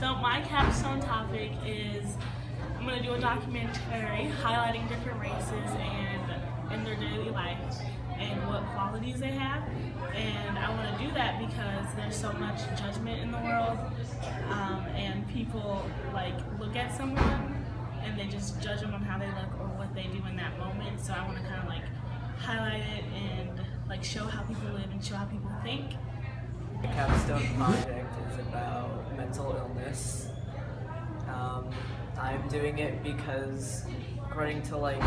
So my capstone topic is I'm going to do a documentary highlighting different races and in their daily life and what qualities they have. And I want to do that because there's so much judgment in the world, and people like look at someone and they just judge them on how they look or what they do in that moment. So I want to kind of like highlight it and like show how people live and show how people think. The capstone project is about mental illness. I'm doing it because, according to like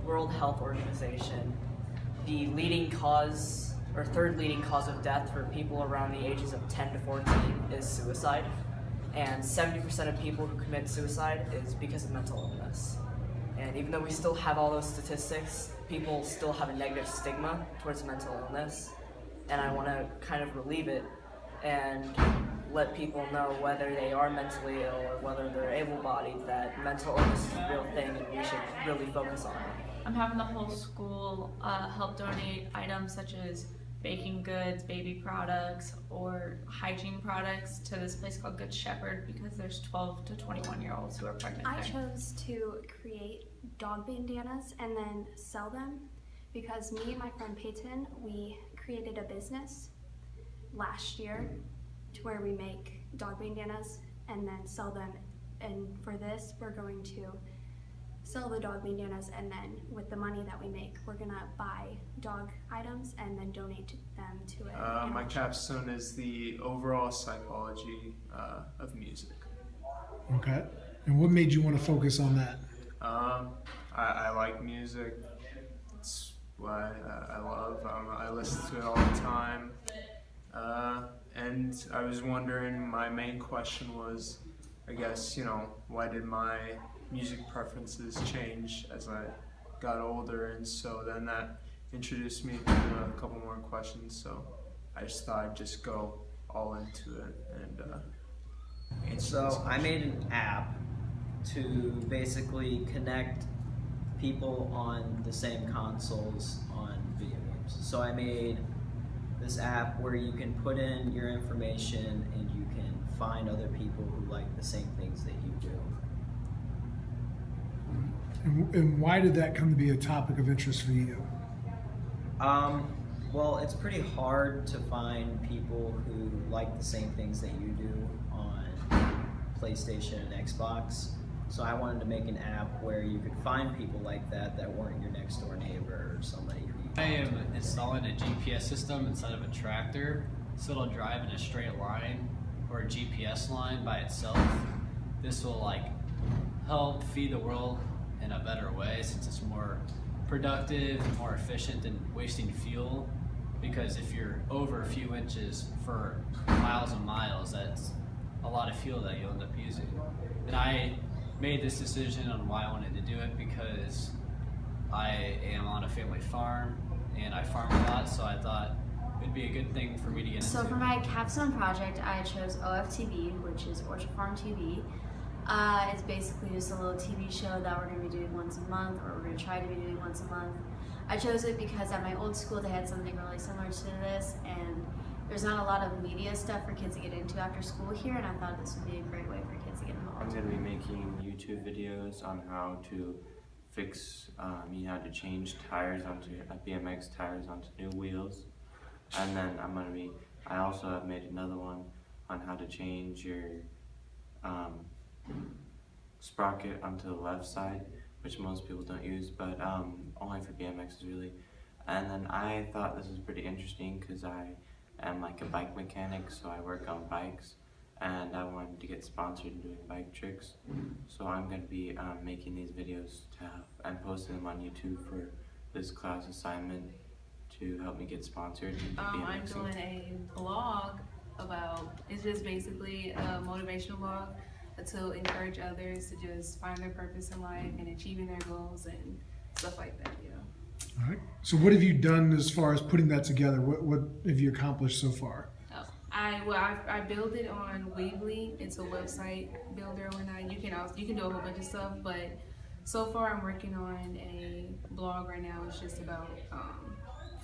World Health Organization, the leading cause or third leading cause of death for people around the ages of 10 to 14 is suicide, and 70% of people who commit suicide is because of mental illness. And even though we still have all those statistics, people still have a negative stigma towards mental illness, and I want to kind of relieve it and let people know whether they are mentally ill or whether they're able-bodied, that mental illness is a real thing and we should really focus on it. I'm having the whole school help donate items such as baking goods, baby products, or hygiene products to this place called Good Shepherd because there's 12 to 21-year-olds who are pregnant I there. chose to create dog bandanas and then sell them because me and my friend Peyton, we created a business last year to where we make dog bandanas and then sell them. And for this, we're going to sell the dog bandanas, and then with the money that we make, we're gonna buy dog items and then donate them to it. My capstone is the overall psychology of music. Okay. And what made you want to focus on that? I like music. It's what I love. I listen to it all the time. And I was wondering, my main question was, I guess, why did my music preferences change as I got older? And so then that introduced me to a couple more questions. So I just thought I'd just go all into it and So I made an app to basically connect people on the same consoles on video games. So I made this app where you can put in your information and you can find other people who like the same things that you do. And why did that come to be a topic of interest for you? Well, it's pretty hard to find people who like the same things that you do on PlayStation and Xbox. So I wanted to make an app where you could find people like that weren't your next door neighbor or somebody who you I am installing a GPS system inside of a tractor so it'll drive in a straight line or a GPS line by itself. This will help feed the world in a better way since it's more productive and more efficient than wasting fuel, because if you're over a few inches for miles and miles, that's a lot of fuel that you'll end up using. And I made this decision on why I wanted to do it because I am on a family farm and I farm a lot, so I thought it'd be a good thing for me to get into. So for my capstone project, I chose OFTV, which is Orchard Farm TV. It's basically just a little TV show that we're going to be doing once a month, or we're going to try to be doing once a month. I chose it because at my old school they had something really similar to this, and there's not a lot of media stuff for kids to get into after school here, and I thought this would be a great way for kids to get involved. I'm going to be making YouTube videos on how to fix, how to change tires onto BMX tires onto new wheels, and then I also have made another one on how to change your sprocket onto the left side, which most people don't use, but only for BMXs really. And then I thought this was pretty interesting because I am a bike mechanic, so I work on bikes, and I wanted to get sponsored in doing bike tricks. So I'm going to be making these videos and posting them on YouTube for this class assignment to help me get sponsored. I'm doing a blog it's just basically a motivational blog to encourage others to just find their purpose in life and achieving their goals and stuff like that, All right. So what have you done as far as putting that together? What have you accomplished so far? I build it on Weebly. It's a website builder and you can do a whole bunch of stuff, but so far I'm working on a blog right now. It's just about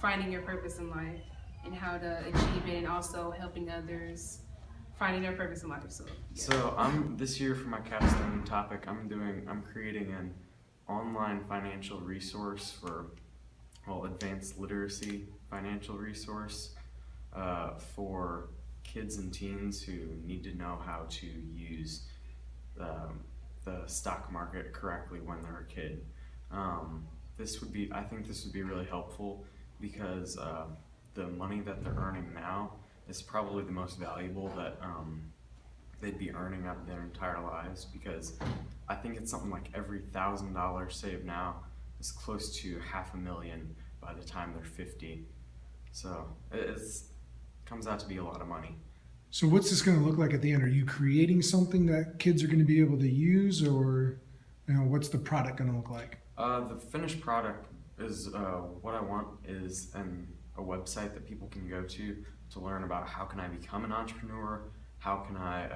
finding your purpose in life and how to achieve it, and also helping others finding their purpose in life. So yeah. So I'm this year for my capstone topic. I'm creating an online financial resource for advanced literacy financial resource for kids and teens who need to know how to use the stock market correctly when they're a kid. I think this would be really helpful because the money that they're earning now is probably the most valuable that they'd be earning out their entire lives, because I think it's something like every $1,000 saved now is close to $500,000 by the time they're 50. So it comes out to be a lot of money. So what's this going to look like at the end? Are you creating something that kids are going to be able to use, or what's the product going to look like? The finished product is what I want is a website that people can go to learn about how can I become an entrepreneur, how can I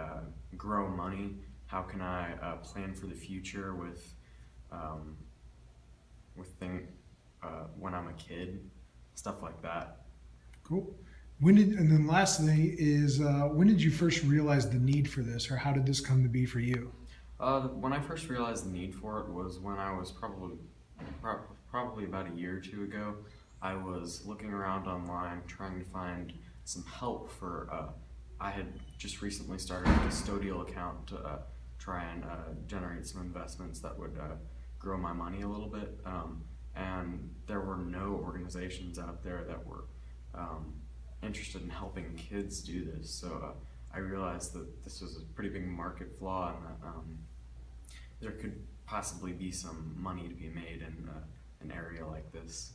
grow money, how can I plan for the future with when I'm a kid, stuff like that. Cool. And then lastly is when did you first realize the need for this, or how did this come to be for you? When I first realized the need for it was when I was probably about a year or two ago. I was looking around online trying to find some help for, I had just recently started a custodial account to try and generate some investments that would grow my money a little bit. And there were no organizations out there that were interested in helping kids do this. So I realized that this was a pretty big market flaw, and that there could possibly be some money to be made in an area like this.